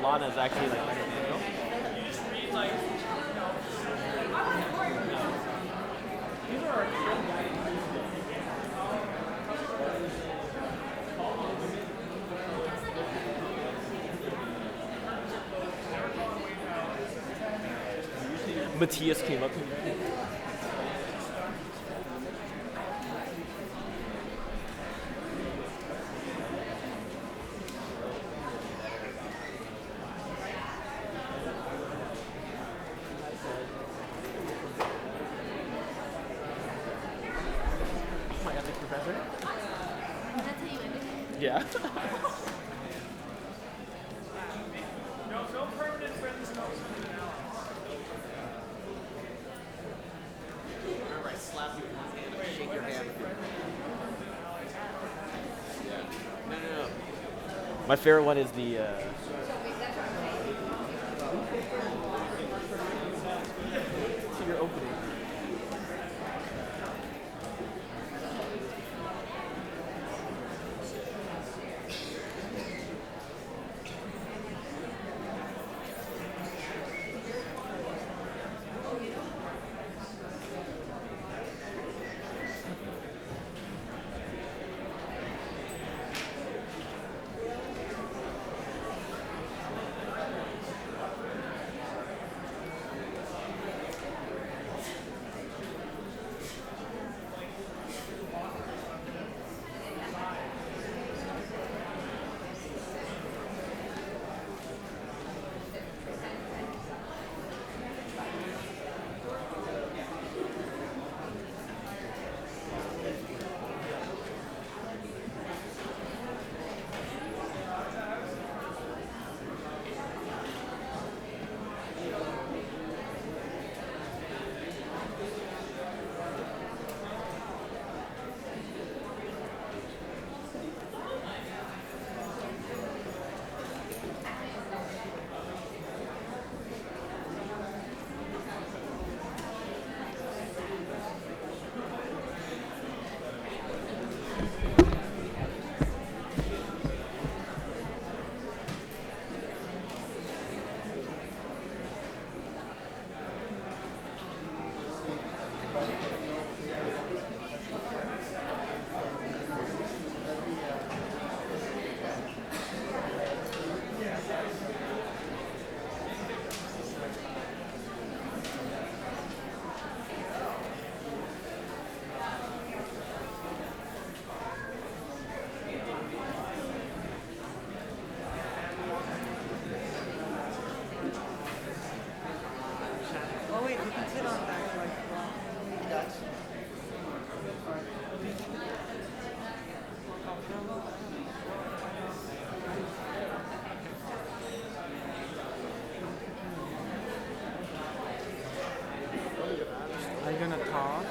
Lana is actually like better than Matthias came up to me. Oh my god, the professor? That's how you ended it? Yeah. No permanent friends, no Remember, I slap you with my hand and shake your hand. Yeah. No. My favorite one is the. So you're opening. Oh wait, you can sit on that like Are you gonna talk?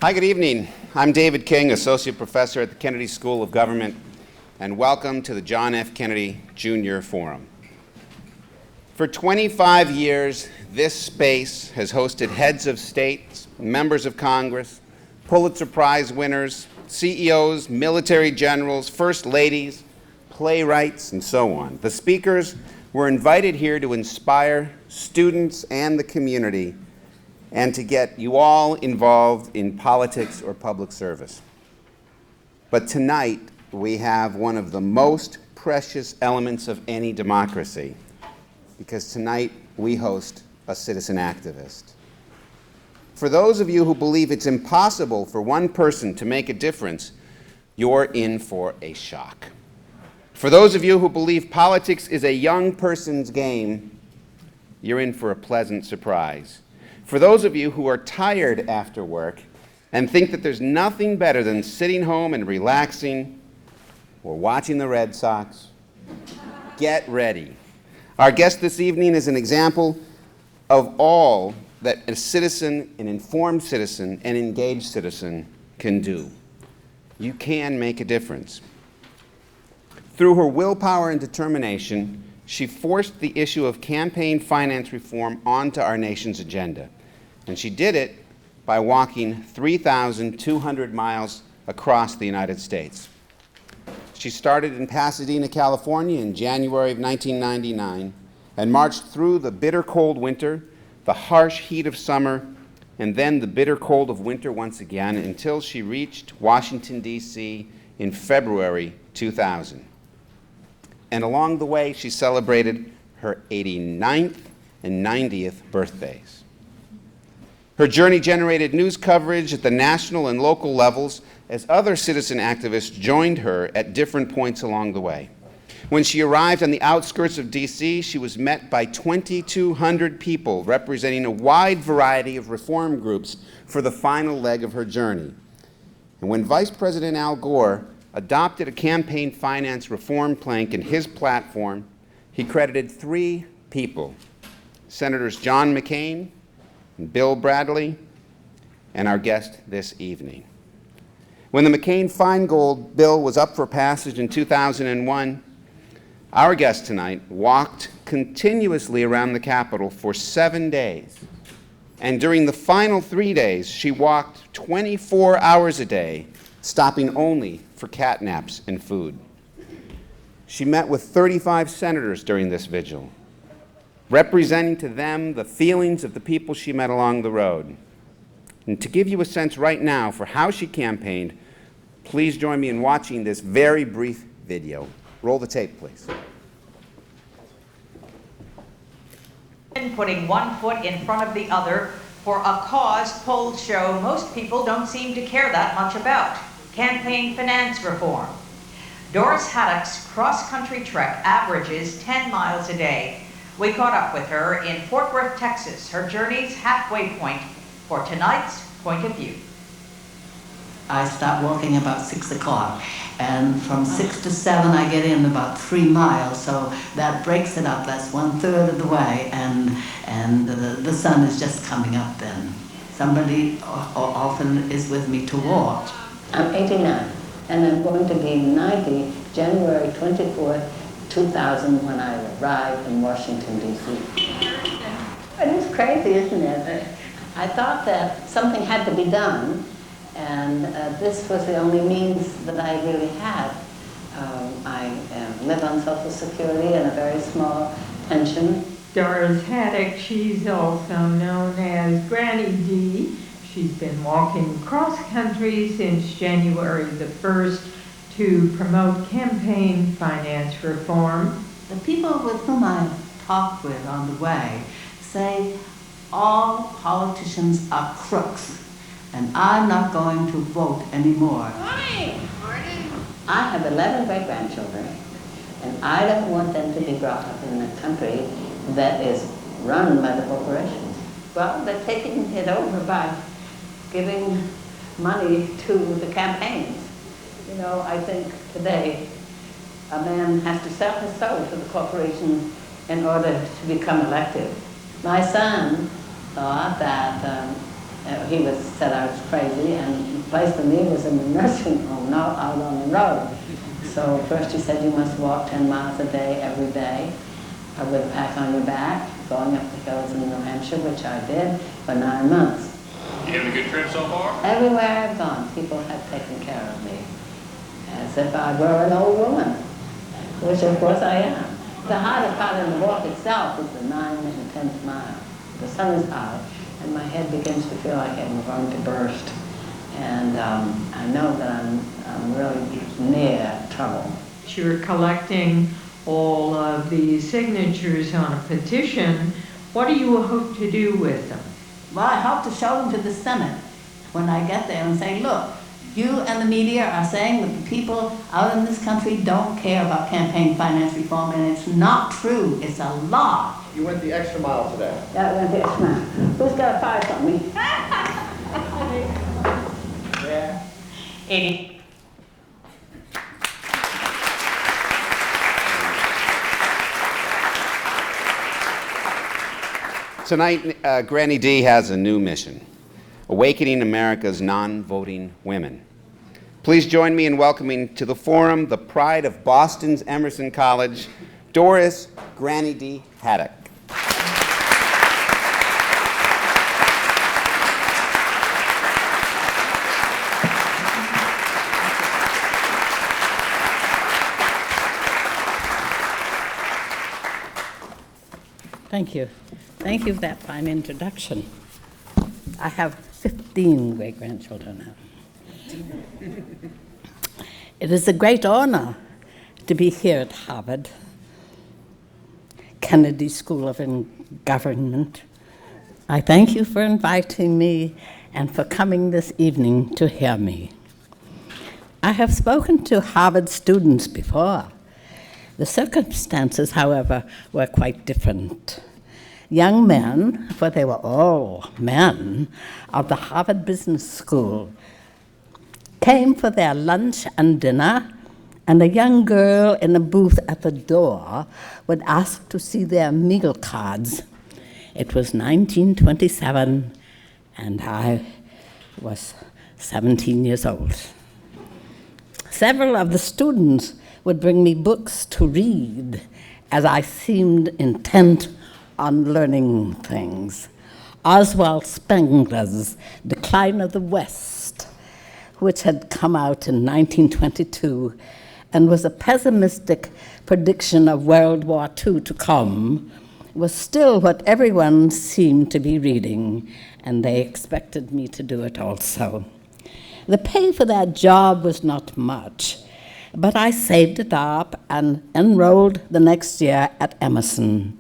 Hi, good evening. I'm David King, Associate Professor at the Kennedy School of Government, and welcome to the John F. Kennedy Jr. Forum. For 25 years, this space has hosted heads of states, members of Congress, Pulitzer Prize winners, CEOs, military generals, first ladies, playwrights, and so on. The speakers were invited here to inspire students and the community and to get you all involved in politics or public service. But tonight, we have one of the most precious elements of any democracy, because tonight we host a citizen activist. For those of you who believe it's impossible for one person to make a difference, you're in for a shock. For those of you who believe politics is a young person's game, you're in for a pleasant surprise. For those of you who are tired after work and think that there's nothing better than sitting home and relaxing or watching the Red Sox, get ready. Our guest this evening is an example of all that a citizen, an informed citizen, an engaged citizen can do. You can make a difference. Through her willpower and determination, she forced the issue of campaign finance reform onto our nation's agenda. And she did it by walking 3,200 miles across the United States. She started in Pasadena, California in January of 1999 and marched through the bitter cold winter, the harsh heat of summer, and then the bitter cold of winter once again until she reached Washington, D.C. in February 2000. And along the way, she celebrated her 89th and 90th birthdays. Her journey generated news coverage at the national and local levels as other citizen activists joined her at different points along the way. When she arrived on the outskirts of D.C., she was met by 2,200 people representing a wide variety of reform groups for the final leg of her journey. And when Vice President Al Gore adopted a campaign finance reform plank in his platform, he credited 3 people, Senators John McCain, Bill Bradley, and our guest this evening. When the McCain-Feingold bill was up for passage in 2001, our guest tonight walked continuously around the Capitol for 7 days. And during the final 3 days, she walked 24 hours a day, stopping only for cat naps and food. She met with 35 senators during this vigil, representing to them the feelings of the people she met along the road. And to give you a sense right now for how she campaigned, please join me in watching this very brief video. Roll the tape, please. Putting one foot in front of the other for a cause polls show most people don't seem to care that much about: campaign finance reform. Doris Haddock's cross-country trek averages 10 miles a day. We caught up with her in Fort Worth, Texas, her journey's halfway point for tonight's Point of View. I start walking about 6 o'clock, and from 6 to 7 I get in about 3 miles, so that breaks it up. That's 1/3 of the way, and the sun is just coming up then. Somebody often is with me to walk. I'm 89, and I'm going to be 90 January 24th, 2000, when I arrived in Washington, D.C. It is crazy, isn't it? I thought that something had to be done, and this was the only means that I really had. I live on Social Security and a very small pension. Doris Haddock, she's also known as Granny D. She's been walking cross-country since January the 1st to promote campaign finance reform. The people with whom I talk with on the way say all politicians are crooks, and I'm not going to vote anymore. I have 11 great-grandchildren, and I don't want them to be brought up in a country that is run by the corporations. Well, they're taking it over by giving money to the campaigns. You know, I think today a man has to sell his soul to the corporation in order to become elected. My son thought that he said I was crazy, and the place for me was in the nursing home, not out on the road. So first he said, you must walk 10 miles a day, every day, with a pack on your back, going up the hills in New Hampshire, which I did for 9 months. You having a good trip so far? Everywhere I've gone, people have taken care of me, as if I were an old woman, which of course I am. The hardest part of the walk itself is the 9th and 10th mile. The sun is out, and my head begins to feel like I'm going to burst. And I know that I'm really near trouble. You're collecting all of these signatures on a petition. What do you hope to do with them? Well, I hope to show them to the Senate when I get there and say, look, you and the media are saying that the people out in this country don't care about campaign finance reform, and it's not true. It's a lie. You went the extra mile today. Yeah, I went the extra mile. Who's got a 5 on me? Yeah. 80. Tonight, Granny D has a new mission, awakening America's non-voting women. Please join me in welcoming to the forum the pride of Boston's Emerson College, Doris Granny D. Haddock. Thank you. Thank you for that fine introduction. I have 15 great-grandchildren now. It is a great honor to be here at Harvard, Kennedy School of Government. I thank you for inviting me and for coming this evening to hear me. I have spoken to Harvard students before. The circumstances, however, were quite different. Young men, for they were all men, of the Harvard Business School came for their lunch and dinner, and a young girl in a booth at the door would ask to see their meal cards. It was 1927, and I was 17 years old. Several of the students would bring me books to read, as I seemed intent on learning things. Oswald Spengler's Decline of the West, which had come out in 1922 and was a pessimistic prediction of World War II to come, was still what everyone seemed to be reading, and they expected me to do it also. The pay for that job was not much, but I saved it up and enrolled the next year at Emerson,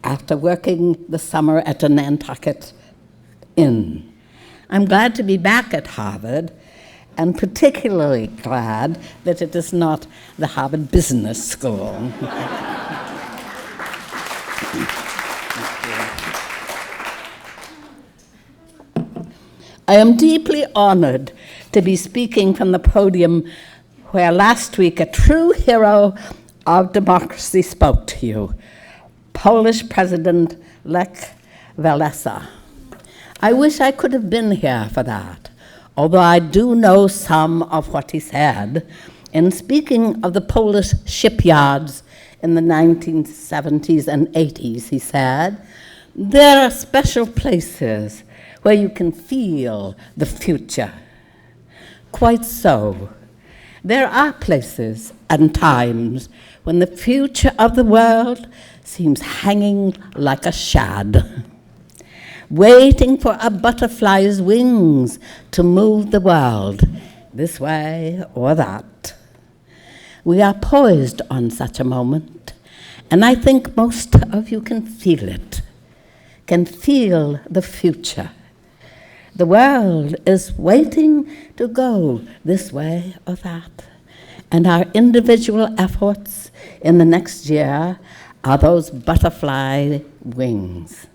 after working the summer at a Nantucket inn. I'm glad to be back at Harvard, and particularly glad that it is not the Harvard Business School. I am deeply honored to be speaking from the podium where last week a true hero of democracy spoke to you, Polish President Lech Walesa. I wish I could have been here for that, although I do know some of what he said. In speaking of the Polish shipyards in the 1970s and 80s, he said, there are special places where you can feel the future. Quite so. There are places and times when the future of the world seems hanging like a shad, waiting for a butterfly's wings to move the world this way or that. We are poised on such a moment, and I think most of you can feel it, can feel the future. The world is waiting to go this way or that, and our individual efforts in the next year are those butterfly wings.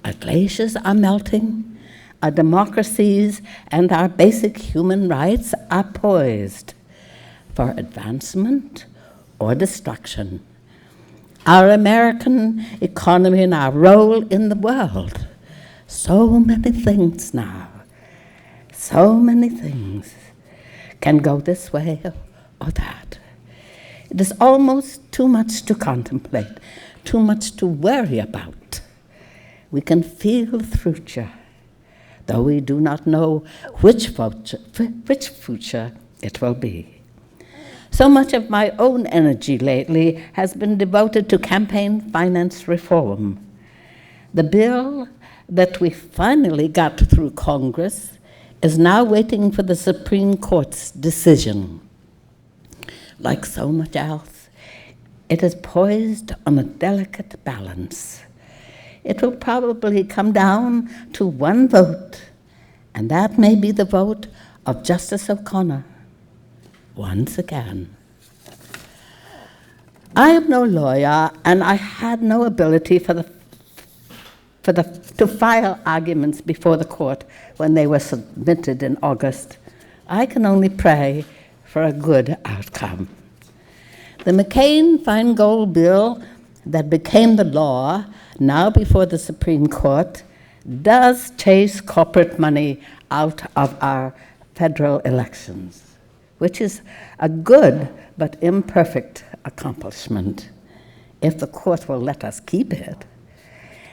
Our glaciers are melting, our democracies and our basic human rights are poised for advancement or destruction. Our American economy and our role in the world, so many things now So many things can go this way or that. It is almost too much to contemplate, too much to worry about. We can feel the future, though we do not know which future it will be. So much of my own energy lately has been devoted to campaign finance reform. The bill that we finally got through Congress is now waiting for the Supreme Court's decision. Like so much else, it is poised on a delicate balance. It will probably come down to one vote, and that may be the vote of Justice O'Connor. Once again. I am no lawyer, and I had no ability to file arguments before the court when they were submitted in August. I can only pray for a good outcome. The McCain-Feingold bill that became the law, now before the Supreme Court, does chase corporate money out of our federal elections, which is a good but imperfect accomplishment, if the court will let us keep it.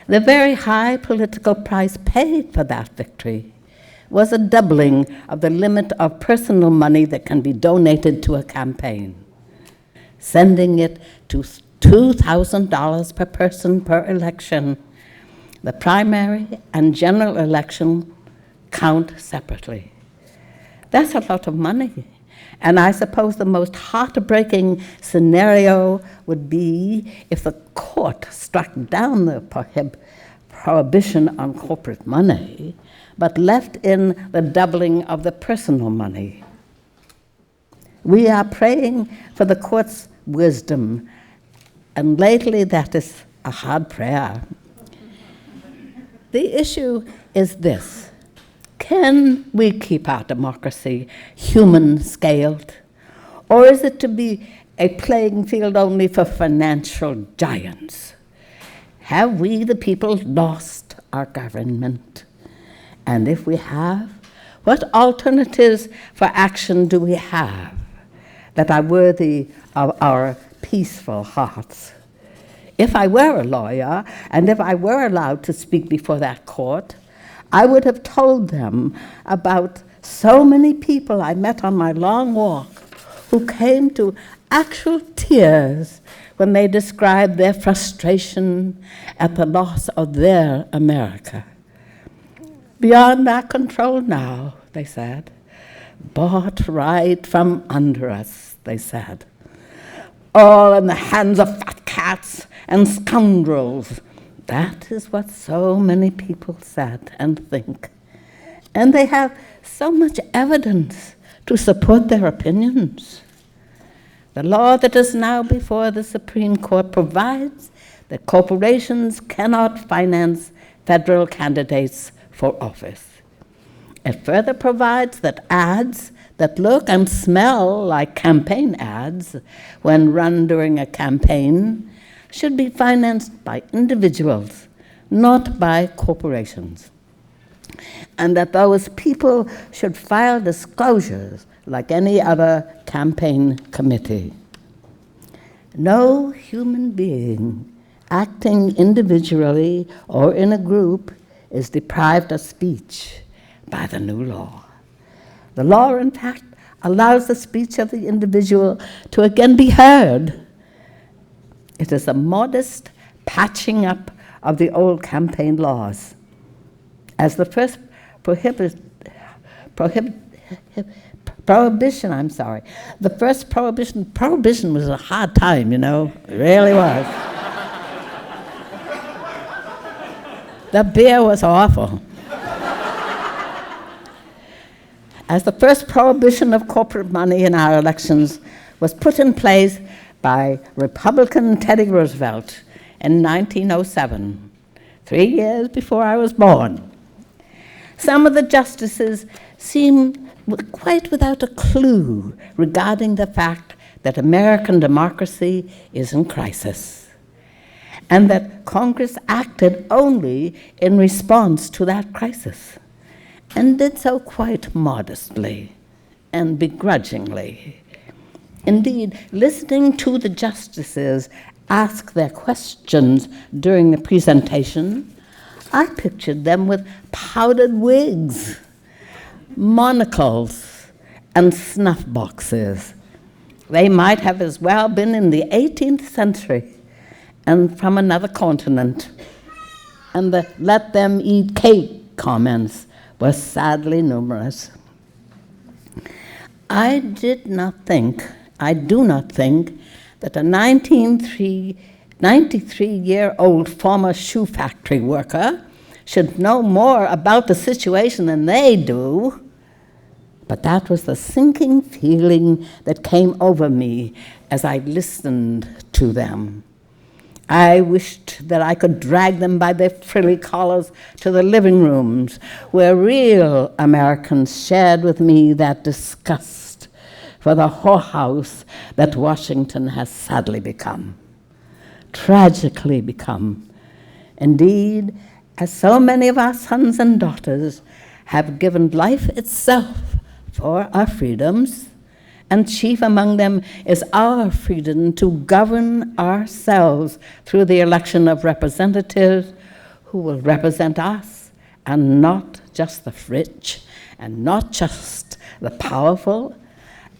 The very high political price paid for that victory was a doubling of the limit of personal money that can be donated to a campaign, sending it to $2,000 per person per election. The primary and general election count separately. That's a lot of money. And I suppose the most heartbreaking scenario would be if the court struck down the prohibition on corporate money, but left in the doubling of the personal money. We are praying for the court's wisdom, and lately that is a hard prayer. The issue is this. Can we keep our democracy human-scaled, or is it to be a playing field only for financial giants? Have we, the people, lost our government? And if we have, what alternatives for action do we have that are worthy of our peaceful hearts? If I were a lawyer, and if I were allowed to speak before that court, I would have told them about so many people I met on my long walk who came to actual tears when they described their frustration at the loss of their America. Beyond our control now, they said. Bought right from under us, they said. All in the hands of fat cats and scoundrels. That is what so many people said and think. And they have so much evidence to support their opinions. The law that is now before the Supreme Court provides that corporations cannot finance federal candidates for office. It further provides that ads that look and smell like campaign ads when run during a campaign should be financed by individuals, not by corporations. And that those people should file disclosures like any other campaign committee. No human being acting individually or in a group is deprived of speech by the new law. The law, in fact, allows the speech of the individual to again be heard. It is a modest patching up of the old campaign laws. As the first prohibition, prohibition was a hard time, you know, it really was. The beer was awful. As the first prohibition of corporate money in our elections was put in place by Republican Teddy Roosevelt in 1907, 3 years before I was born. Some of the justices seemed quite without a clue regarding the fact that American democracy is in crisis, and that Congress acted only in response to that crisis. and did so quite modestly and begrudgingly. Indeed, listening to the justices ask their questions during the presentation, I pictured them with powdered wigs, monocles, and snuff boxes. They might have as well been in the 18th century and from another continent. And the let them eat cake comments were sadly numerous. I do not think that a 93-year-old former shoe factory worker should know more about the situation than they do. But that was the sinking feeling that came over me as I listened to them. I wished that I could drag them by their frilly collars to the living rooms where real Americans shared with me that disgust for the whorehouse that Washington has sadly become, tragically become. Indeed, as so many of our sons and daughters have given life itself for our freedoms, and chief among them is our freedom to govern ourselves through the election of representatives who will represent us, and not just the rich, and not just the powerful,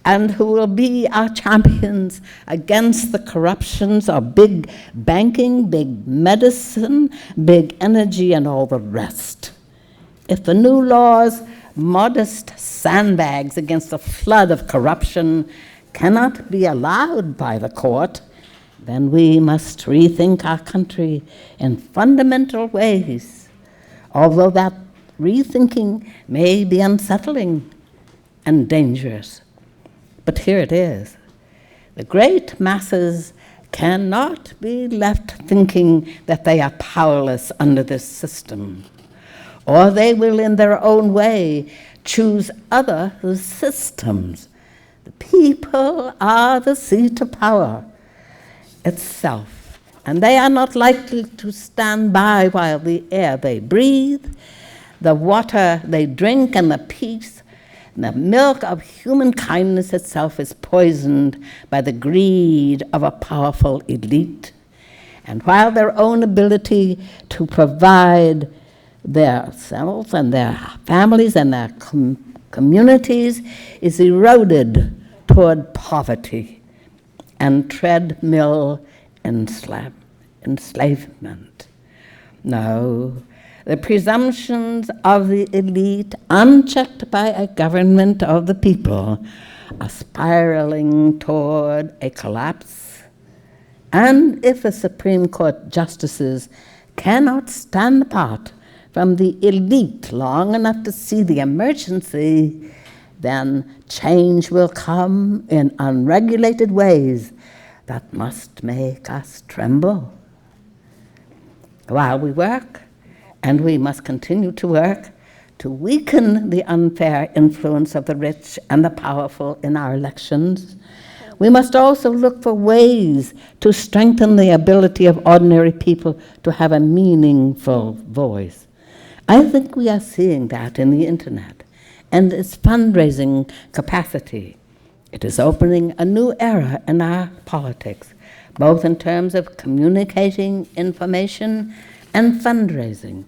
and who will be our champions against the corruptions of big banking, big medicine, big energy, and all the rest. If the new laws, modest sandbags against a flood of corruption, cannot be allowed by the court, then we must rethink our country in fundamental ways, although that rethinking may be unsettling and dangerous. But here it is. The great masses cannot be left thinking that they are powerless under this system, or they will in their own way choose other systems. The people are the seat of power itself, and they are not likely to stand by while the air they breathe, the water they drink, and the peace, and the milk of human kindness itself is poisoned by the greed of a powerful elite. And while their own ability to provide themselves and their families and their communities is eroded toward poverty and treadmill enslavement. No, the presumptions of the elite, unchecked by a government of the people, are spiraling toward a collapse. And if the Supreme Court justices cannot stand apart from the elite long enough to see the emergency, then change will come in unregulated ways that must make us tremble. While we work, and we must continue to work to weaken the unfair influence of the rich and the powerful in our elections, we must also look for ways to strengthen the ability of ordinary people to have a meaningful voice. I think we are seeing that in the internet and its fundraising capacity. It is opening a new era in our politics, both in terms of communicating information and fundraising.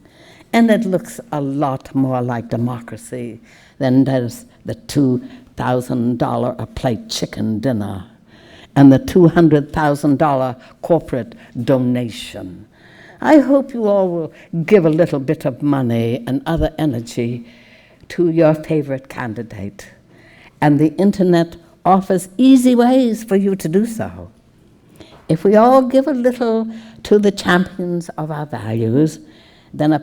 And it looks a lot more like democracy than does the $2,000 a plate chicken dinner and the $200,000 corporate donation. I hope you all will give a little bit of money and other energy to your favorite candidate. And the internet offers easy ways for you to do so. If we all give a little to the champions of our values, then a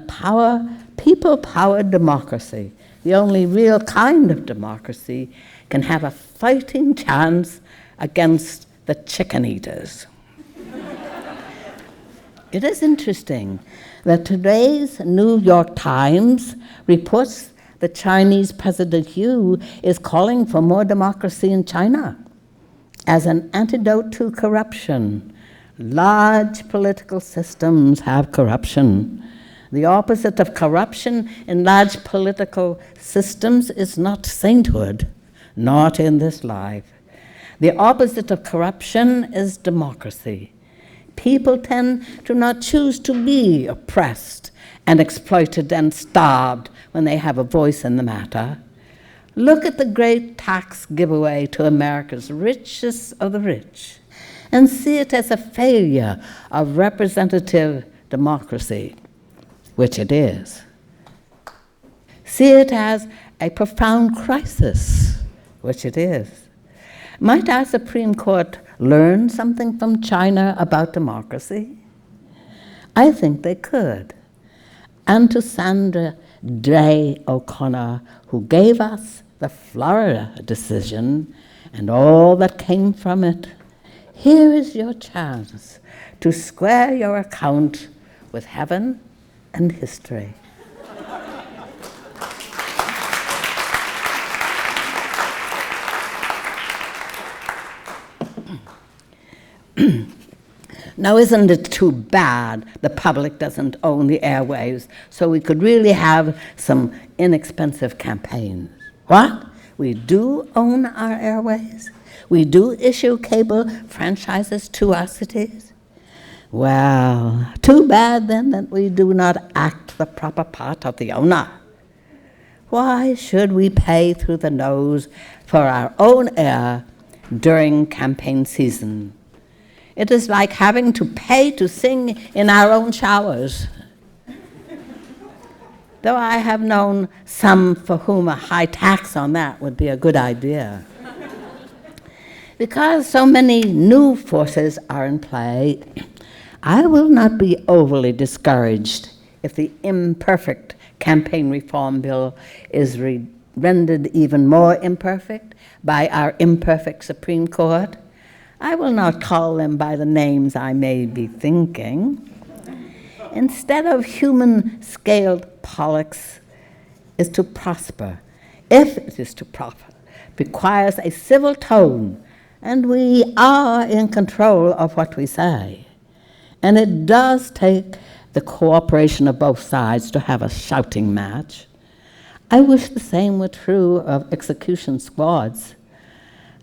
people-powered democracy, the only real kind of democracy, can have a fighting chance against the chicken eaters. It is interesting that today's New York Times reports that Chinese President Yu is calling for more democracy in China as an antidote to corruption. Large political systems have corruption. The opposite of corruption in large political systems is not sainthood, not in this life. The opposite of corruption is democracy. People tend to not choose to be oppressed and exploited and starved when they have a voice in the matter. Look at the great tax giveaway to America's richest of the rich and see it as a failure of representative democracy, which it is. See it as a profound crisis, which it is. Might our Supreme Court learn something from China about democracy? I think they could. And to Sandra Day O'Connor, who gave us the Florida decision and all that came from it, here is your chance to square your account with heaven and history. Now, isn't it too bad the public doesn't own the airwaves so we could really have some inexpensive campaigns? What? We do own our airways? We do issue cable franchises to our cities? Well, too bad then that we do not act the proper part of the owner. Why should we pay through the nose for our own air during campaign season? It is like having to pay to sing in our own showers. Though I have known some for whom a high tax on that would be a good idea. Because so many new forces are in play, I will not be overly discouraged if the imperfect campaign reform bill is rendered even more imperfect by our imperfect Supreme Court. I will not call them by the names I may be thinking. Instead of human-scaled politics is to prosper, if it is to prosper, requires a civil tone, and we are in control of what we say. And it does take the cooperation of both sides to have a shouting match. I wish the same were true of execution squads.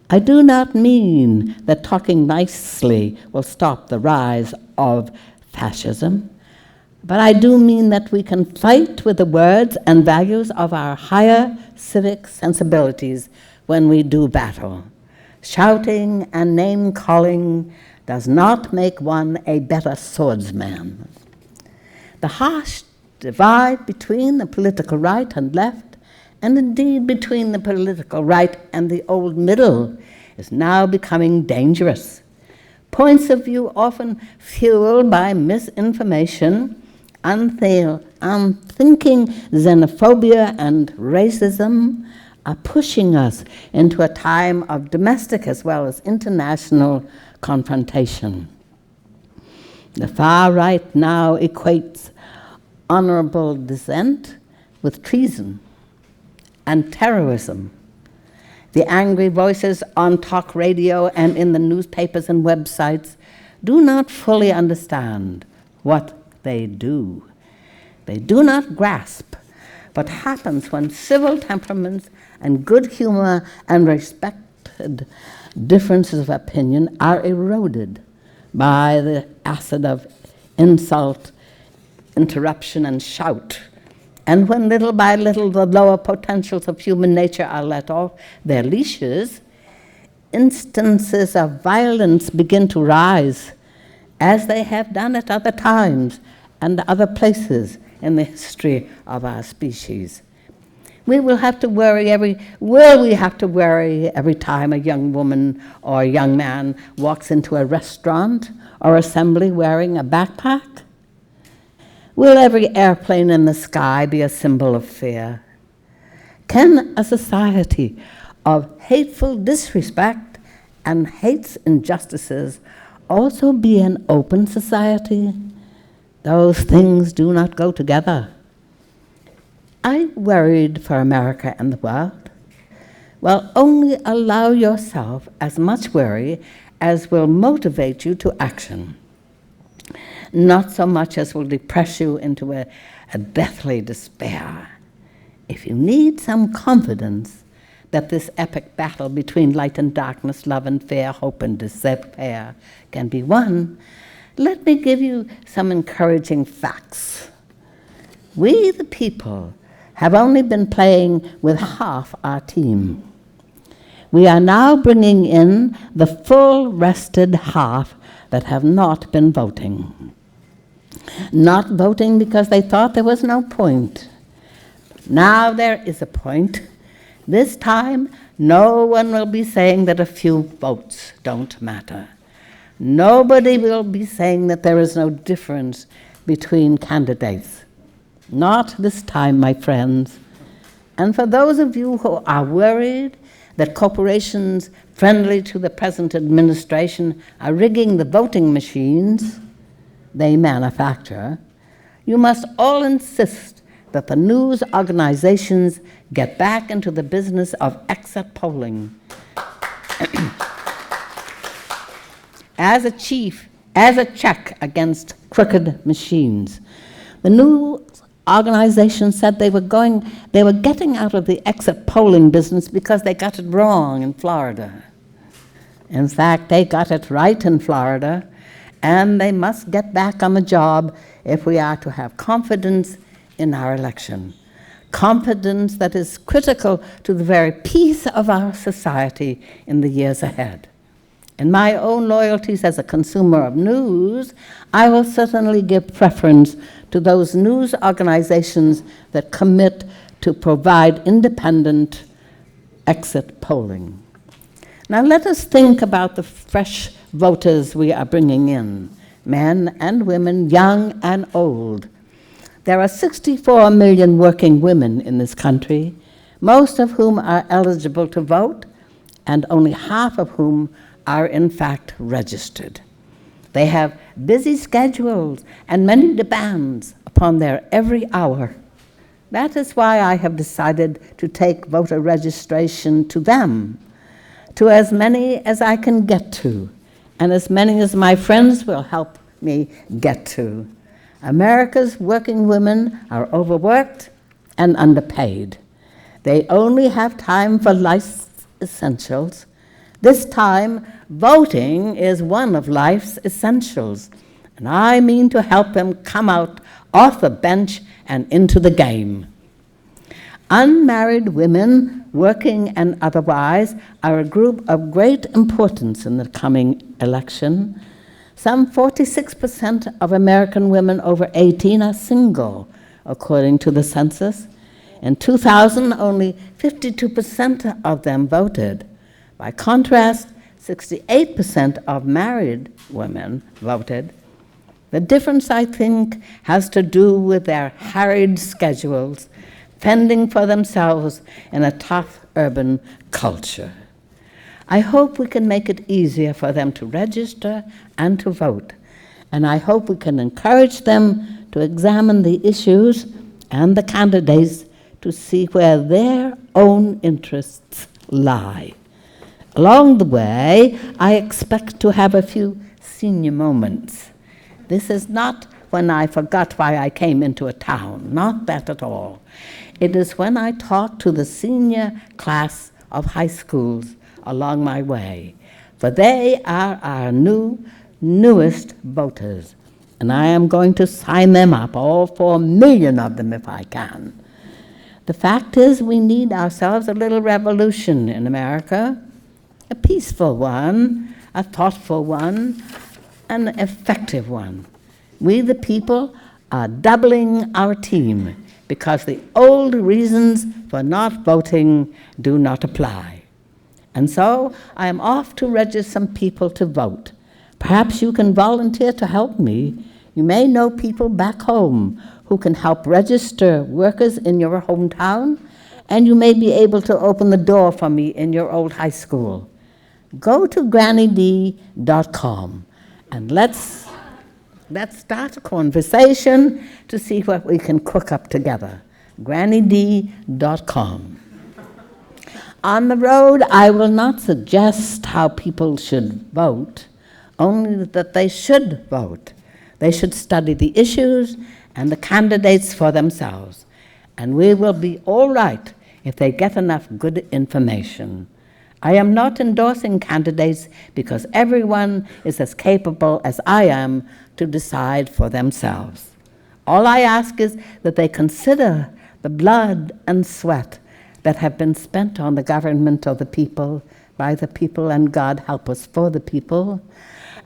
I do not mean that talking nicely will stop the rise of fascism, but I do mean that we can fight with the words and values of our higher civic sensibilities when we do battle. Shouting and name-calling does not make one a better swordsman. The harsh divide between the political right and left, and indeed between the political right and the old middle, is now becoming dangerous. Points of view often fueled by misinformation, unthinking xenophobia and racism are pushing us into a time of domestic as well as international confrontation. The far right now equates honorable dissent with treason and terrorism. The angry voices on talk radio and in the newspapers and websites do not fully understand what they do. They do not grasp what happens when civil temperaments and good humor and respected differences of opinion are eroded by the acid of insult, interruption, and shout. And when little by little the lower potentials of human nature are let off their leashes, instances of violence begin to rise, as they have done at other times and other places in the history of our species. Will we have to worry every time a young woman or a young man walks into a restaurant or assembly wearing a backpack? Will every airplane in the sky be a symbol of fear? Can a society of hateful disrespect and hates injustices also be an open society? Those things do not go together. I worried for America and the world. Well, only allow yourself as much worry as will motivate you to action. Not so much as will depress you into a deathly despair. If you need some confidence that this epic battle between light and darkness, love and fear, hope and despair can be won, let me give you some encouraging facts. We, the people, have only been playing with half our team. We are now bringing in the full rested half that have not been voting. Not voting because they thought there was no point. Now there is a point. This time, no one will be saying that a few votes don't matter. Nobody will be saying that there is no difference between candidates. Not this time, my friends. And for those of you who are worried that corporations friendly to the present administration are rigging the voting machines they manufacture, you must all insist that the news organizations get back into the business of exit polling. As a check against crooked machines. The news organization said they were getting out of the exit polling business because they got it wrong in Florida. In fact, they got it right in Florida, and they must get back on the job if we are to have confidence in our election. Confidence that is critical to the very peace of our society in the years ahead. In my own loyalties as a consumer of news, I will certainly give preference to those news organizations that commit to provide independent exit polling. Now let us think about the fresh voters we are bringing in, men and women, young and old. There are 64 million working women in this country, most of whom are eligible to vote, and only half of whom are in fact registered. They have busy schedules and many demands upon their every hour. That is why I have decided to take voter registration to them, to as many as I can get to, and as many as my friends will help me get to. America's working women are overworked and underpaid. They only have time for life's essentials. This time, voting is one of life's essentials, and I mean to help them come out off the bench and into the game. Unmarried women, working and otherwise, are a group of great importance in the coming election. Some 46% of American women over 18 are single, according to the census. In 2000, only 52% of them voted. By contrast, 68% of married women voted. The difference, I think, has to do with their harried schedules, fending for themselves in a tough urban culture. I hope we can make it easier for them to register and to vote, and I hope we can encourage them to examine the issues and the candidates to see where their own interests lie. Along the way, I expect to have a few senior moments. This is not when I forgot why I came into a town, not that at all. It is when I talk to the senior class of high schools along my way, for they are our newest voters, and I am going to sign them up, all 4 million of them if I can. The fact is, we need ourselves a little revolution in America, a peaceful one, a thoughtful one, an effective one. We, the people, are doubling our team because the old reasons for not voting do not apply. And so I am off to register some people to vote. Perhaps you can volunteer to help me. You may know people back home who can help register workers in your hometown, and you may be able to open the door for me in your old high school. Go to grannyd.com and let's start a conversation to see what we can cook up together. grannyd.com. On the road, I will not suggest how people should vote, only that they should vote. They should study the issues and the candidates for themselves. And we will be all right if they get enough good information. I am not endorsing candidates because everyone is as capable as I am to decide for themselves. All I ask is that they consider the blood and sweat that have been spent on the government of the people, by the people, and God help us, for the people,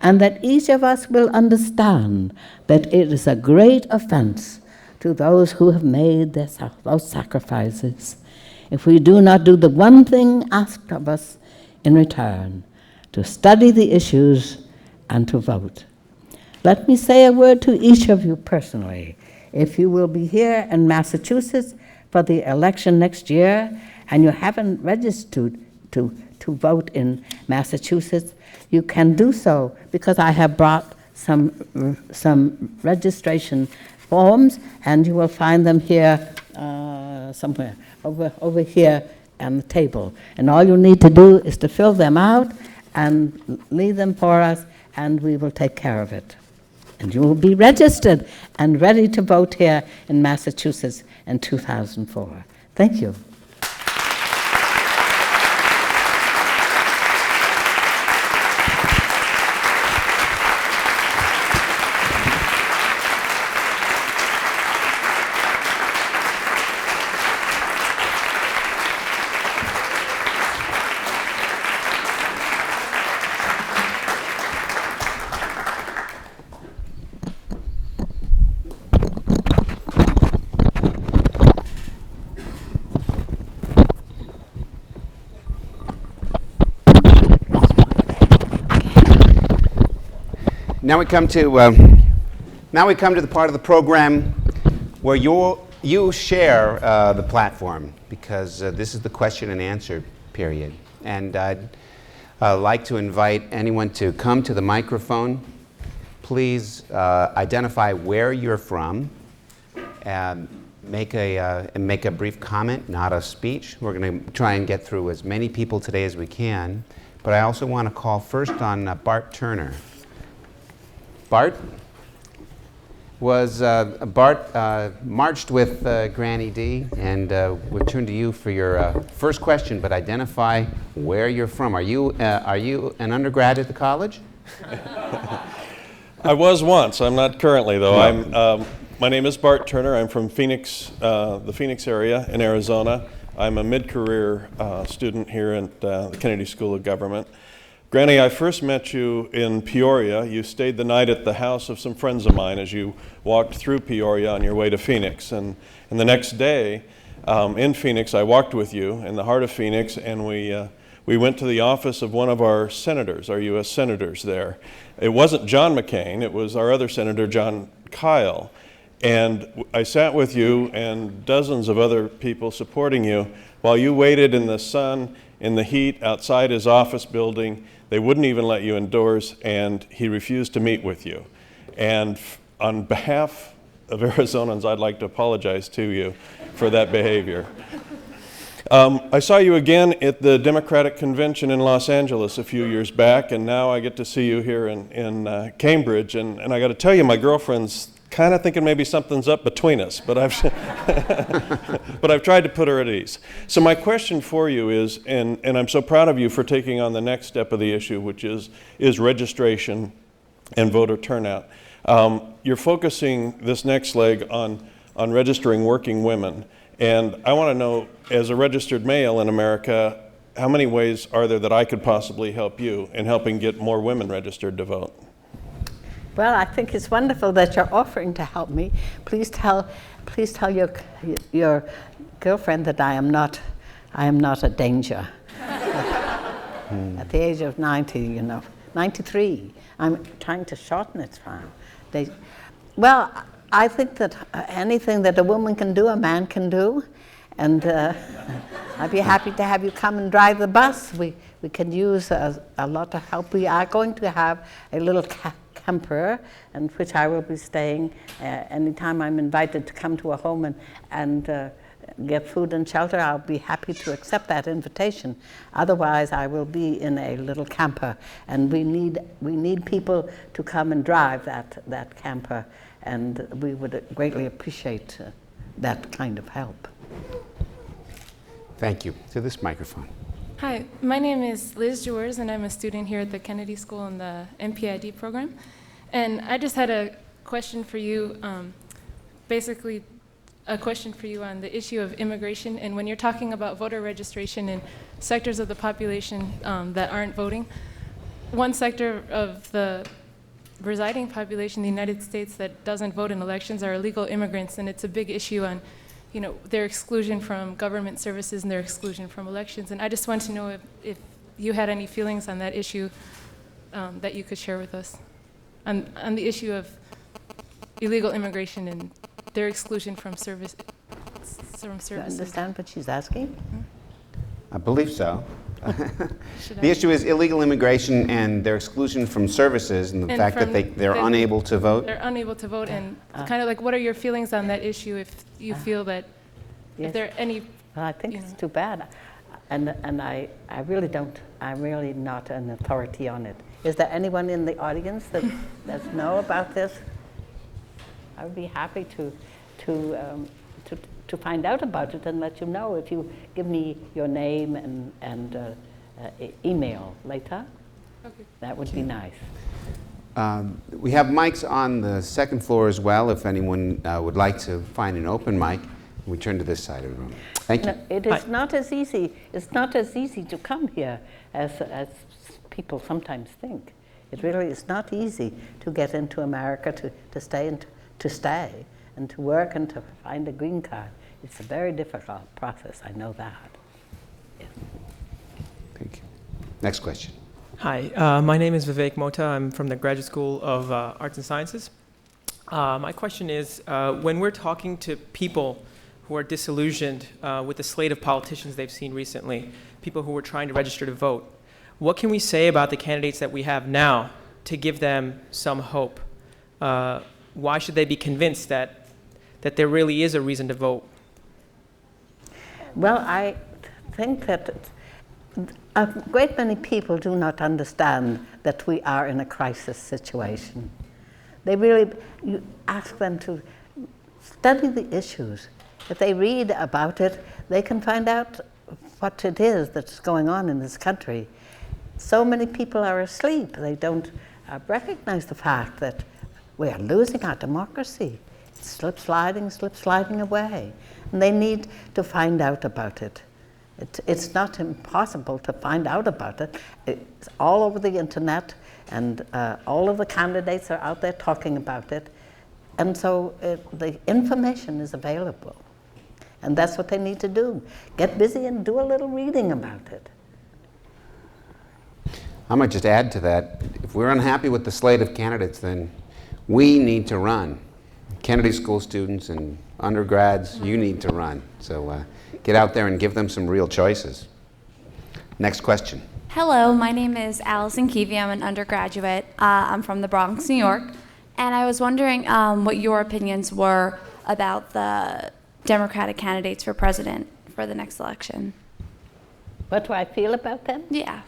and that each of us will understand that it is a great offense to those who have made those sacrifices if we do not do the one thing asked of us in return, to study the issues and to vote. Let me say a word to each of you personally. If you will be here in Massachusetts for the election next year and you haven't registered to vote in Massachusetts, you can do so because I have brought some registration forms, and you will find them here somewhere, over here on the table. And all you need to do is to fill them out and leave them for us, and we will take care of it. And you will be registered and ready to vote here in Massachusetts in 2004. Thank you. Now we come to the part of the program where you share the platform, because this is the question and answer period. And I'd like to invite anyone to come to the microphone. Please identify where you're from, and make a brief comment, not a speech. We're going to try and get through as many people today as we can. But I also want to call first on Bart Turner. Bart marched with Granny D, and we'll turn to you for your first question, but identify where you're from. Are you an undergrad at the college? I was once. I'm not currently, though. No. My name is Bart Turner. I'm from Phoenix, the Phoenix area in Arizona. I'm a mid-career student here at the Kennedy School of Government. Granny, I first met you in Peoria. You stayed the night at the house of some friends of mine as you walked through Peoria on your way to Phoenix. And the next day in Phoenix, I walked with you in the heart of Phoenix, and we went to the office of one of our senators, our U.S. senators there. It wasn't John McCain, it was our other senator, John Kyle. And I sat with you and dozens of other people supporting you while you waited in the sun, in the heat, outside his office building. They wouldn't even let you indoors, and he refused to meet with you. And on behalf of Arizonans, I'd like to apologize to you for that behavior. I saw you again at the Democratic Convention in Los Angeles a few years back, and now I get to see you here in Cambridge. And I got to tell you, my girlfriend's kind of thinking maybe something's up between us, but I've tried to put her at ease. So my question for you is, and I'm so proud of you for taking on the next step of the issue, which is registration and voter turnout. You're focusing this next leg on registering working women. And I want to know, as a registered male in America, how many ways are there that I could possibly help you in helping get more women registered to vote? Well, I think it's wonderful that you're offering to help me. Please tell your girlfriend that I am not a danger. At the age of 90, 93, I'm trying to shorten it now. Well, I think that anything that a woman can do, a man can do, and I'd be happy to have you come and drive the bus. We can use a lot of help. We are going to have a little camper, in which I will be staying anytime I'm invited to come to a home and get food and shelter. I'll be happy to accept that invitation. Otherwise, I will be in a little camper, and we need people to come and drive that camper. and we would greatly appreciate that kind of help. Thank you. To this microphone. Hi, my name is Liz Jewers, and I'm a student here at the Kennedy School in the MPID program. And I just had a question for you, basically a question for you on the issue of immigration. And when you're talking about voter registration in sectors of the population that aren't voting, one sector of the residing population in the United States that doesn't vote in elections are illegal immigrants, and it's a big issue on their exclusion from government services and their exclusion from elections. And I just want to know if you had any feelings on that issue that you could share with us on the issue of illegal immigration and their exclusion from services. Do you understand what she's asking? I believe so. The issue is illegal immigration and their exclusion from services and the fact that they're unable to vote? They're unable to vote, and kind of like, what are your feelings on that issue if you feel that, yes. if there are any... Well, I think it's too bad. And I really don't, I'm really not an authority on it. Is there anyone in the audience that know about this? I would be happy to find out about it and let you know if you give me your name and email later. Okay. That would be nice. We have mics on the second floor as well if anyone would like to find an open mic. We turn to this side of the room. Thank you. No, it is not as easy. It's not as easy to come here as people sometimes think. It really is not easy to get into America, to stay and to work and to find a green card. It's a very difficult process, I know that. Yes. Thank you. Next question. Hi, my name is Vivek Mota. I'm from the Graduate School of Arts and Sciences. My question is, when we're talking to people who are disillusioned with the slate of politicians they've seen recently, people who are trying to register to vote, what can we say about the candidates that we have now to give them some hope? Why should they be convinced that there really is a reason to vote? Well, I think that a great many people do not understand that we are in a crisis situation. You ask them to study the issues. If they read about it, they can find out what it is that's going on in this country. So many people are asleep. They don't recognize the fact that we are losing our democracy. It's slip sliding away. And they need to find out about it. It's not impossible to find out about it. It's all over the internet, and all of the candidates are out there talking about it. And so the information is available. And that's what they need to do. Get busy and do a little reading about it. I might just add to that, if we're unhappy with the slate of candidates, then we need to run. Kennedy School students and undergrads, you need to run. So get out there and give them some real choices. Next question. Hello, my name is Allison Keevy. I'm an undergraduate. I'm from the Bronx, New York. And I was wondering what your opinions were about the Democratic candidates for president for the next election. What do I feel about them? Yeah.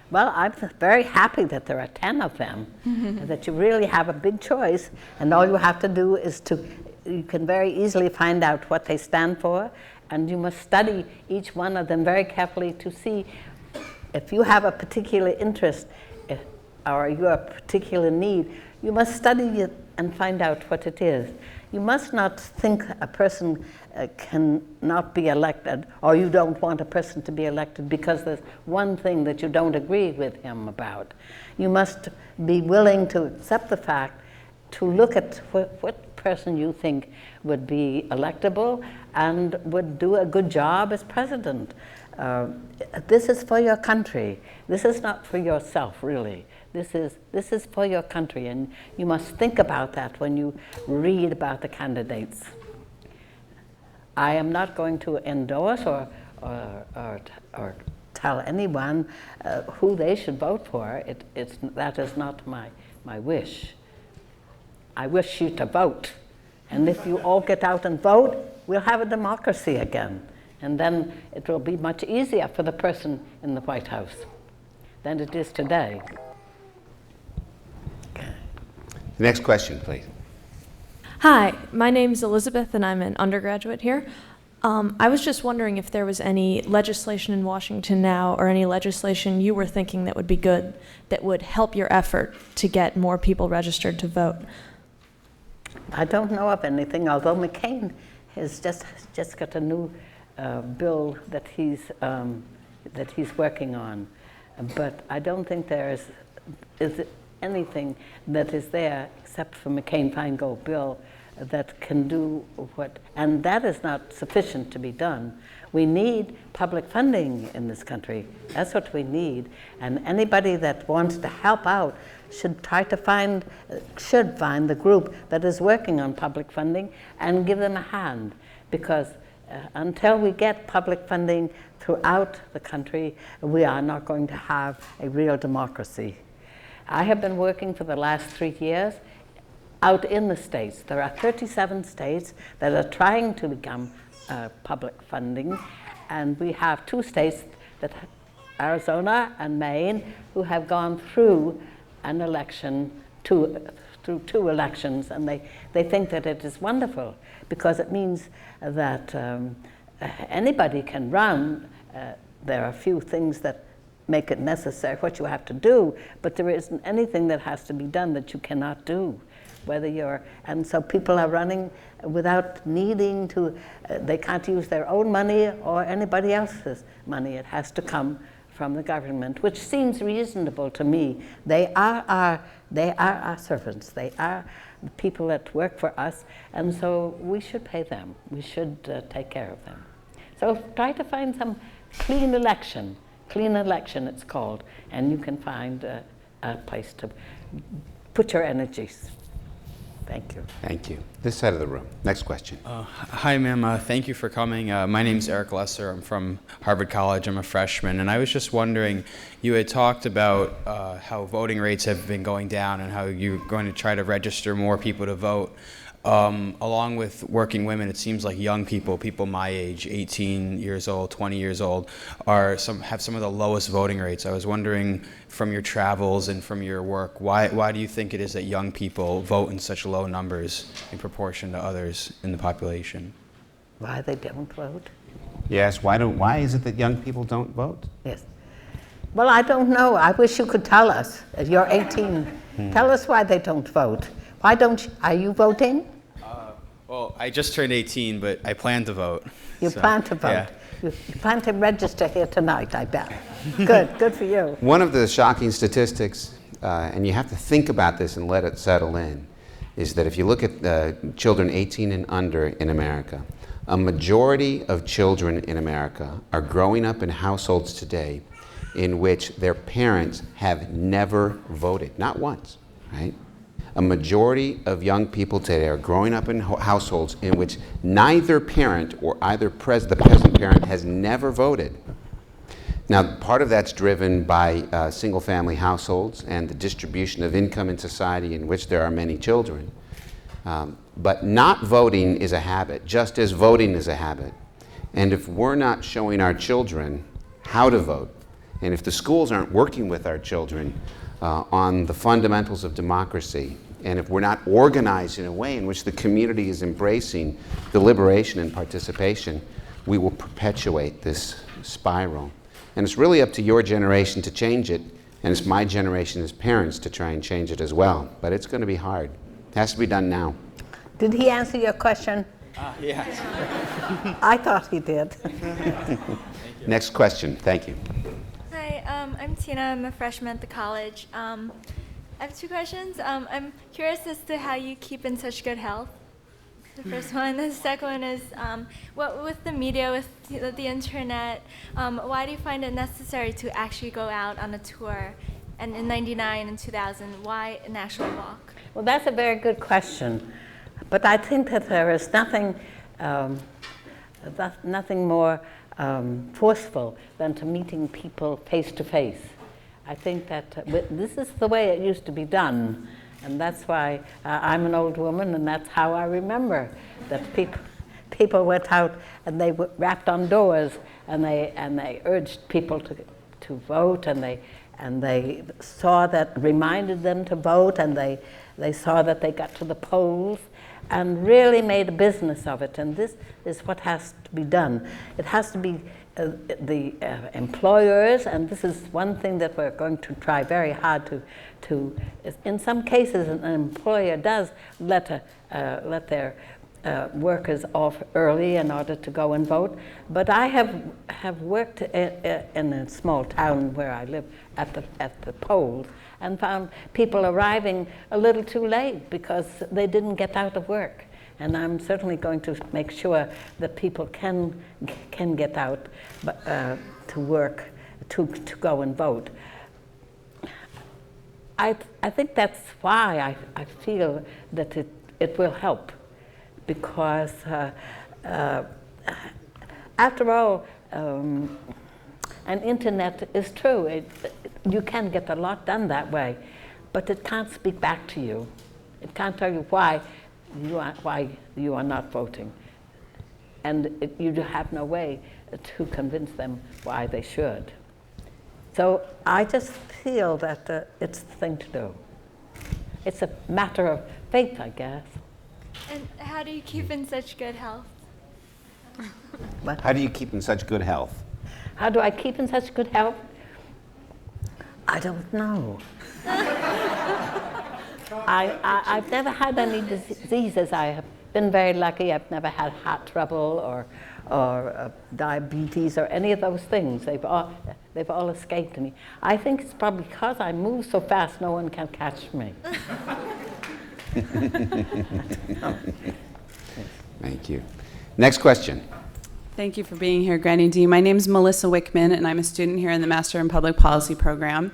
Well, I'm very happy that there are 10 of them, and that you really have a big choice, and all you have to do is you can very easily find out what they stand for, and you must study each one of them very carefully to see if you have a particular interest or you have a particular need. You must study it and find out what it is. You must not think a person cannot be elected, or you don't want a person to be elected because there's one thing that you don't agree with him about. You must be willing to accept the fact to look at what person you think would be electable and would do a good job as president. This is for your country. This is not for yourself, really. This is for your country, and you must think about that when you read about the candidates. I am not going to endorse or tell anyone who they should vote for. That is not my wish. I wish you to vote, and if you all get out and vote, we'll have a democracy again, and then it will be much easier for the person in the White House than it is today. The next question, please. Hi, my name's Elizabeth and I'm an undergraduate here. I was just wondering if there was any legislation in Washington now or any legislation you were thinking that would be good that would help your effort to get more people registered to vote. I don't know of anything, although McCain has just got a new bill that he's working on. But I don't think there is anything that is there except for McCain-Feingold bill that can do what, and that is not sufficient to be done. We need public funding in this country. That's what we need. And anybody that wants to help out should find the group that is working on public funding and give them a hand. Because until we get public funding throughout the country, we are not going to have a real democracy. I have been working for the last 3 years out in the states. There are 37 states that are trying to become public funding, and we have 2 states, that Arizona and Maine, who have gone through an election, through 2 elections, and they think that it is wonderful because it means that anybody can run. There are a few things that make it necessary, what you have to do, but there isn't anything that has to be done that you cannot do. And so people are running without needing to, they can't use their own money or anybody else's money. It has to come from the government, which seems reasonable to me. They are our servants. They are the people that work for us, and so we should pay them. We should take care of them. So try to find some clean election it's called, and you can find a place to put your energies. Thank you. Thank you. This side of the room. Next question. Hi, ma'am. Thank you for coming. My name's Eric Lesser. I'm from Harvard College. I'm a freshman. And I was just wondering, you had talked about how voting rates have been going down and how you're going to try to register more people to vote. Along with working women, it seems like young people my age, 18 years old, 20 years old, have some of the lowest voting rates. I was wondering, from your travels and from your work, why do you think it is that young people vote in such low numbers in proportion to others in the population? Why they don't vote? Yes, why is it that young people don't vote? Yes. Well, I don't know. I wish you could tell us. You're 18. Tell us why they don't vote. Why don't you? Are you voting? Well, I just turned 18, but I plan to vote. You plan to vote? Yeah. You plan to register here tonight, I bet. Good for you. One of the shocking statistics, and you have to think about this and let it settle in, is that if you look at children 18 and under in America, a majority of children in America are growing up in households today in which their parents have never voted, not once, right? A majority of young people today are growing up in households in which neither parent or the present parent has never voted. Now, part of that's driven by single-family households and the distribution of income in society in which there are many children. But not voting is a habit, just as voting is a habit. And if we're not showing our children how to vote, and if the schools aren't working with our children on the fundamentals of democracy, and if we're not organized in a way in which the community is embracing deliberation and participation, we will perpetuate this spiral. And it's really up to your generation to change it, and it's my generation as parents to try and change it as well. But it's going to be hard. It has to be done now. Did he answer your question? Yes. I thought he did. Next question. Thank you. Hi, I'm Tina. I'm a freshman at the college. I have 2 questions. I'm curious as to how you keep in such good health. The first one. The second one is, with the media, with the internet, why do you find it necessary to actually go out on a tour? And in '99 and 2000, why an actual walk? Well, that's a very good question. But I think that there is nothing more forceful than to meeting people face to face. I think that this is the way it used to be done, and that's why I'm an old woman, and that's how I remember that people went out and they rapped on doors and they urged people to vote, and they saw that reminded them to vote, and they saw that they got to the polls, and really made a business of it. And this is what has to be done. It has to be the employers, and this is one thing that we're going to try very hard to in some cases, an employer does let their workers off early in order to go and vote. But I have worked in a small town where I live at the polls, and found people arriving a little too late because they didn't get out of work. And I'm certainly going to make sure that people can get out to work, to go and vote. I think that's why I feel that it will help, because after all, and internet is true. You can get a lot done that way, but it can't speak back to you. It can't tell you why you are not voting, and you have no way to convince them why they should. So I just feel that it's the thing to do. It's a matter of faith, I guess. And how do you keep in such good health? What? How do you keep in such good health? How do I keep in such good health? I don't know. I've never had any diseases. I have been very lucky. I've never had heart trouble or diabetes or any of those things. They've all escaped me. I think it's probably because I move so fast, no one can catch me. Thank you. Next question. Thank you for being here, Granny D. My name is Melissa Wickman, and I'm a student here in the Master in Public Policy program.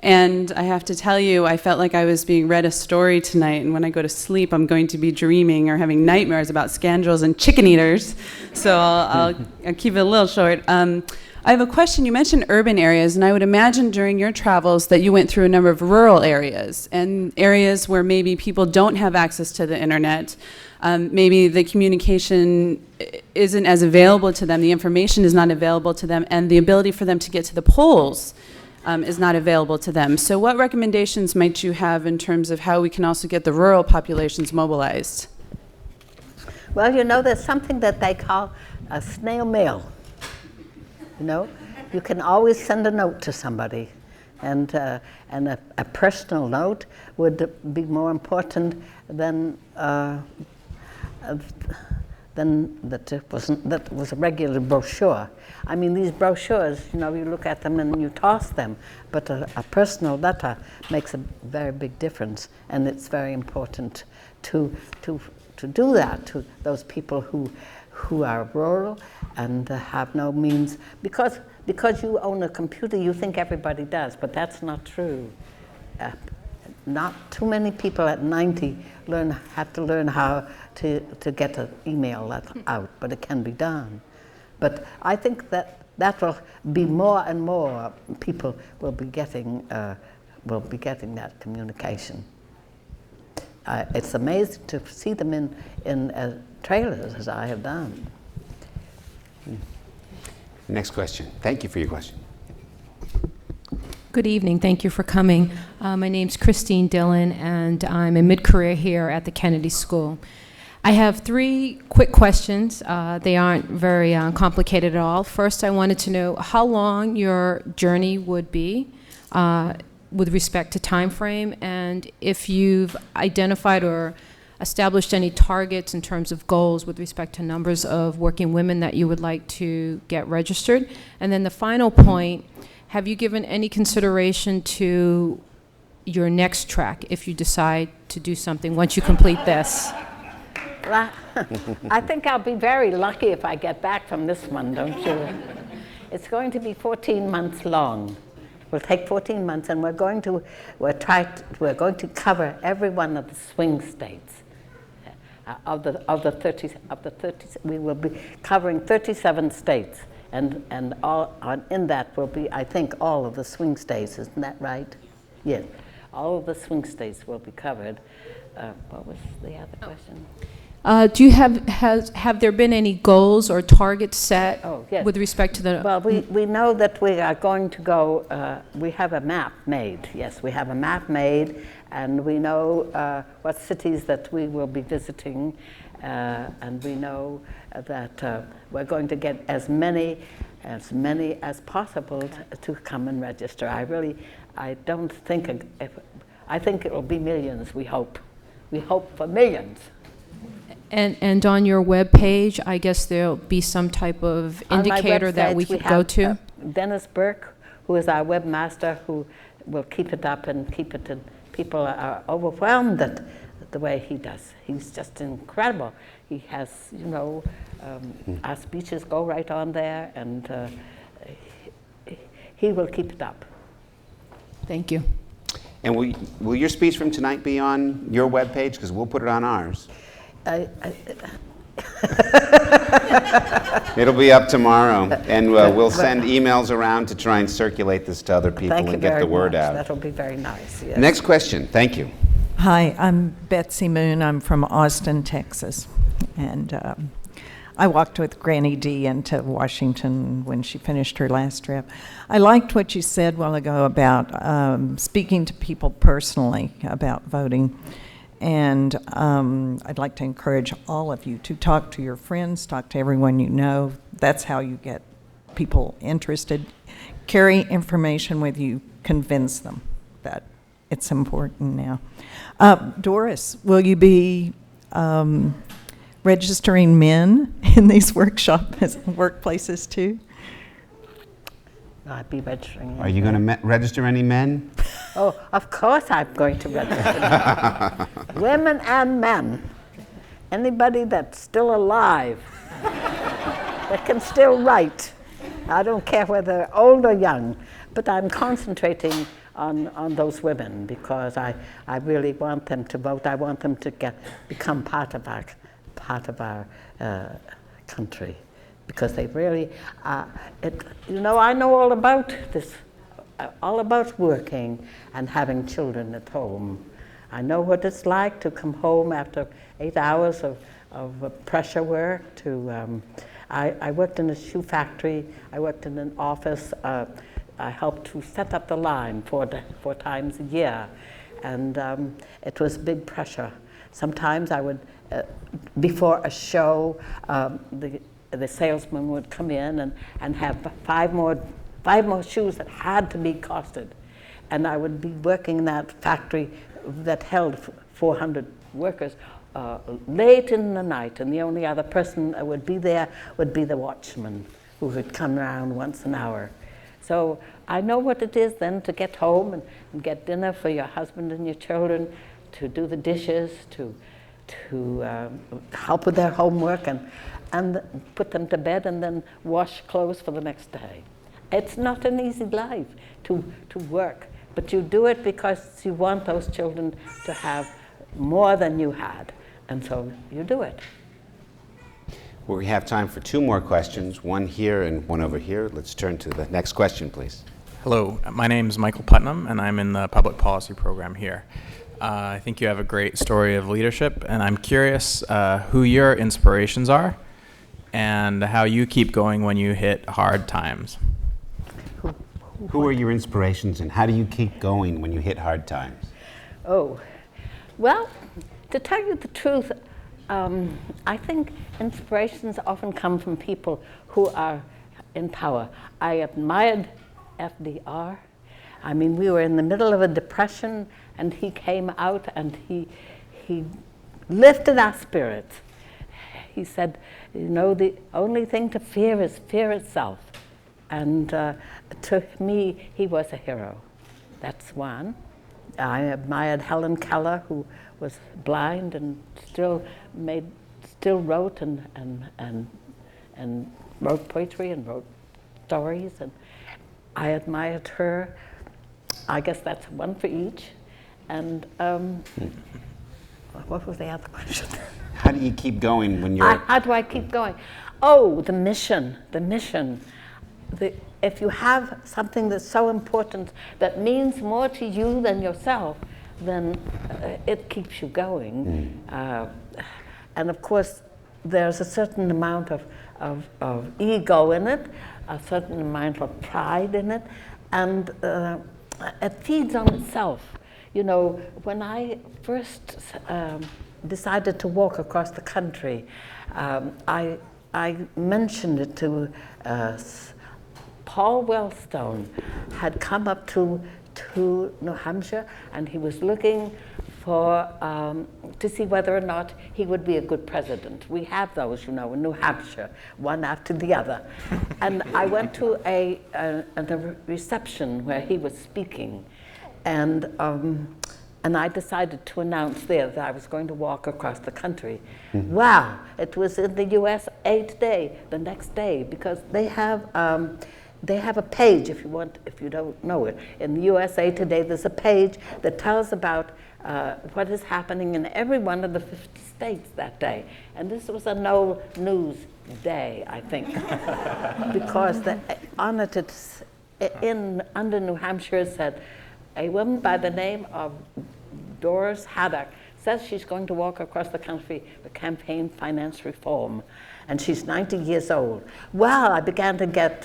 And I have to tell you, I felt like I was being read a story tonight, and when I go to sleep, I'm going to be dreaming or having nightmares about scoundrels and chicken eaters. So I'll keep it a little short. I have a question. You mentioned urban areas, and I would imagine during your travels that you went through a number of rural areas, and areas where maybe people don't have access to the internet. Maybe the communication isn't as available to them, the information is not available to them, and the ability for them to get to the polls is not available to them. So what recommendations might you have in terms of how we can also get the rural populations mobilized? Well, you know, there's something that they call a snail mail. You know, you can always send a note to somebody, and a personal note would be more important than that was a regular brochure. I mean, these brochures, you know, you look at them and you toss them, but a personal letter makes a very big difference, and it's very important to do that to those people who are rural and have no means, because you own a computer, you think everybody does, but that's not true. Not too many people at 90 have to learn how to get an email out, but it can be done. But I think that will be more and more people will be getting that communication. It's amazing to see them in trailers, as I have done. Next question. Thank you for your question. Good evening. Thank you for coming. My name's Christine Dillon, and I'm a mid-career here at the Kennedy School. I have 3 quick questions. They aren't very complicated at all. First, I wanted to know how long your journey would be with respect to time frame, and if you've identified or established any targets in terms of goals with respect to numbers of working women that you would like to get registered. And then the final point, have you given any consideration to your next track if you decide to do something once you complete this? Well, I think I'll be very lucky if I get back from this one, don't you? It's going to be 14 months long. We'll take 14 months, and we're going to cover every one of the swing states. Of the 30, we will be covering 37 states, and in that will be, I think, all of the swing states. Isn't that right? Yes, all of the swing states will be covered. What was the other question? Do you have there been any goals or targets set Yes. with respect to the? Well, we know that we are going to go, we have a map made. Yes, we have a map made, and we know what cities that we will be visiting, and we know that we're going to get as many as possible to come and register. I don't think, I think it will be millions, we hope. We hope for millions. And on your web page, I guess there'll be some type of indicator that we could go to? Dennis Burke, who is our webmaster, who will keep it up and keep it in. People are overwhelmed at the way he does. He's just incredible. He has, our speeches go right on there, and he will keep it up. Thank you. And will your speech from tonight be on your webpage? Because we'll put it on ours. It'll be up tomorrow, and we'll send emails around to try and circulate this to other people and get the word out. That'll be very nice. Yes. Next question. Thank you. Hi, I'm Betsy Moon. I'm from Austin, Texas, and I walked with Granny Dee into Washington when she finished her last trip. I liked what you said a while ago about speaking to people personally about voting. And I'd like to encourage all of you to talk to your friends, talk to everyone you know. That's how you get people interested. Carry information with you, convince them that it's important now. Doris, will you be registering men in these workplaces too? I'd be registering. Are you going to register any men? Oh, of course I'm going to register women and men. Anybody that's still alive, that can still write. I don't care whether old or young, but I'm concentrating on those women because I really want them to vote. I want them to become part of our country. Because they really, I know all about this, all about working and having children at home. I know what it's like to come home after 8 hours of pressure work. I worked in a shoe factory. I worked in an office. I helped to set up the line four times a year, and it was big pressure. Sometimes I would, before a show, the salesman would come in and have five more shoes that had to be costed. And I would be working in that factory that held 400 workers late in the night, and the only other person that would be there would be the watchman, who would come around once an hour. So I know what it is then to get home and get dinner for your husband and your children, to do the dishes, to help with their homework, and put them to bed, and then wash clothes for the next day. It's not an easy life to work, but you do it because you want those children to have more than you had, and so you do it. We have time for 2 more questions, one here and one over here. Let's turn to the next question, please. Hello, my name is Michael Putnam, and I'm in the public policy program here. I think you have a great story of leadership, and I'm curious who your inspirations are and how you keep going when you hit hard times. Who are your inspirations, and how do you keep going when you hit hard times? Oh, well, to tell you the truth, I think inspirations often come from people who are in power. I admired FDR. I mean, we were in the middle of a depression, and he came out and he lifted our spirits. He said, the only thing to fear is fear itself. And to me, he was a hero. That's one. I admired Helen Keller, who was blind and still wrote and wrote poetry and wrote stories. And I admired her. I guess that's one for each. And what was the other question? How do you keep going when you're... How do I keep going? Oh, the mission. If you have something that's so important that means more to you than yourself, then it keeps you going. And of course, there's a certain amount of ego in it, a certain amount of pride in it, and it feeds on itself. You know, when I first decided to walk across the country, I mentioned it to Paul Wellstone. Had come up to New Hampshire, and he was looking for to see whether or not he would be a good president. We have those, you know, in New Hampshire, one after the other. And I went to a reception where he was speaking, and I decided to announce there that I was going to walk across the country. Mm-hmm. Wow! It was in the USA Today the next day, because they have a page, if you don't know it. In the USA Today, there's a page that tells about what is happening in every one of the 50 states that day. And this was a no news day, I think, because on it, it's under New Hampshire, it said, a woman by the name of Doris Haddock says she's going to walk across the country for campaign finance reform, and she's 90 years old. Well, I began to get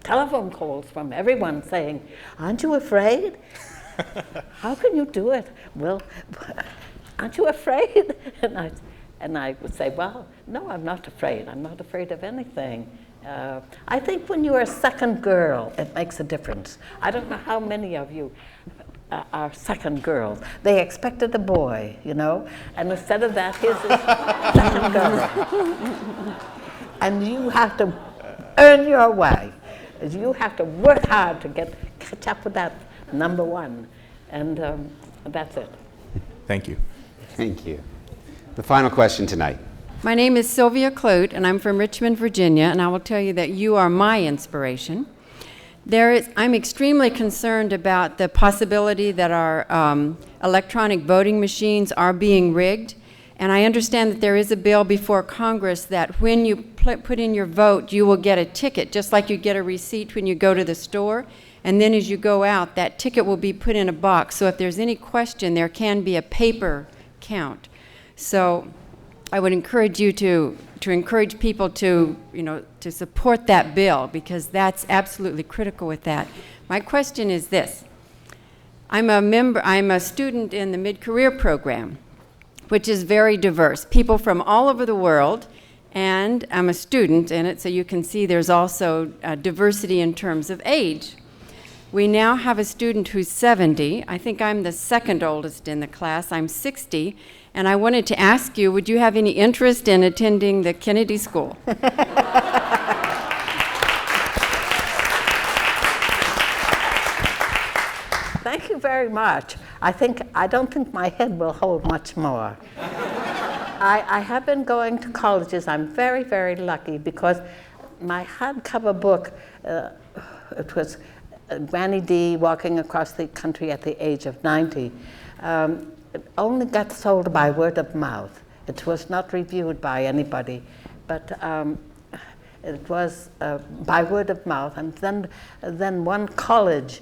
telephone calls from everyone saying, aren't you afraid? How can you do it? Well, aren't you afraid? And I would say, well, no, I'm not afraid. I'm not afraid of anything. I think when you're a second girl, it makes a difference. I don't know how many of you are second girls. They expected a boy, you know, and instead of that, here's this second girl. And you have to earn your way. You have to work hard to catch up with that number one. And that's it. Thank you. Thank you. The final question tonight. My name is Sylvia Clute, and I'm from Richmond, Virginia, and I will tell you that you are my inspiration. I'm extremely concerned about the possibility that our electronic voting machines are being rigged, and I understand that there is a bill before Congress that when you put in your vote, you will get a ticket, just like you get a receipt when you go to the store, and then as you go out, that ticket will be put in a box, so if there's any question, there can be a paper count. So I would encourage you to encourage people to support that bill, because that's absolutely critical with that. My question is this. I'm a student in the mid-career program, which is very diverse. People from all over the world, and I'm a student in it, so you can see there's also diversity in terms of age. We now have a student who's 70. I think I'm the second oldest in the class. I'm 60. And I wanted to ask you, would you have any interest in attending the Kennedy School? Thank you very much. I don't think my head will hold much more. I have been going to colleges. I'm very, very lucky, because my hardcover book, it was Granny D walking across the country at the age of 90. It only got sold by word of mouth. It was not reviewed by anybody, but it was by word of mouth. And then one college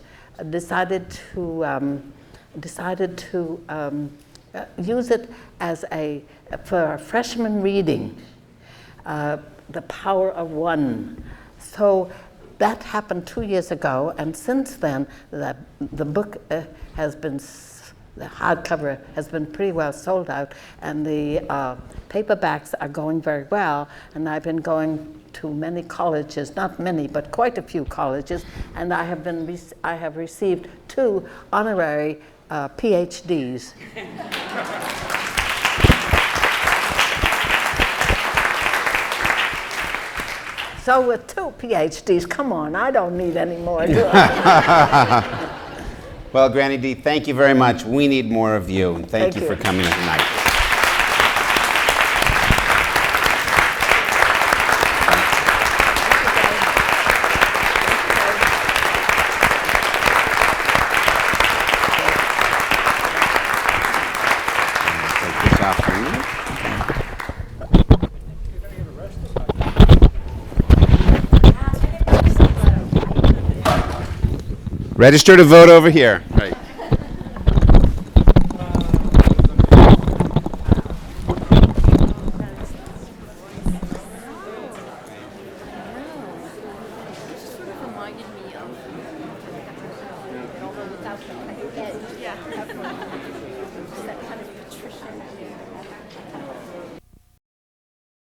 decided to use it as for a freshman reading, The Power of One. So that happened 2 years ago, and since then, the book the hardcover has been pretty well sold out, and the paperbacks are going very well, and I've been going to many colleges, not many, but quite a few colleges, and I have received 2 honorary PhDs. So with 2 PhDs, come on, I don't need any more, do I? Well, Granny D, thank you very much. We need more of you, and thank you for coming tonight. Take this off for you. Register to vote over here. Right. Yeah. Have fun. Just that kind of patrician.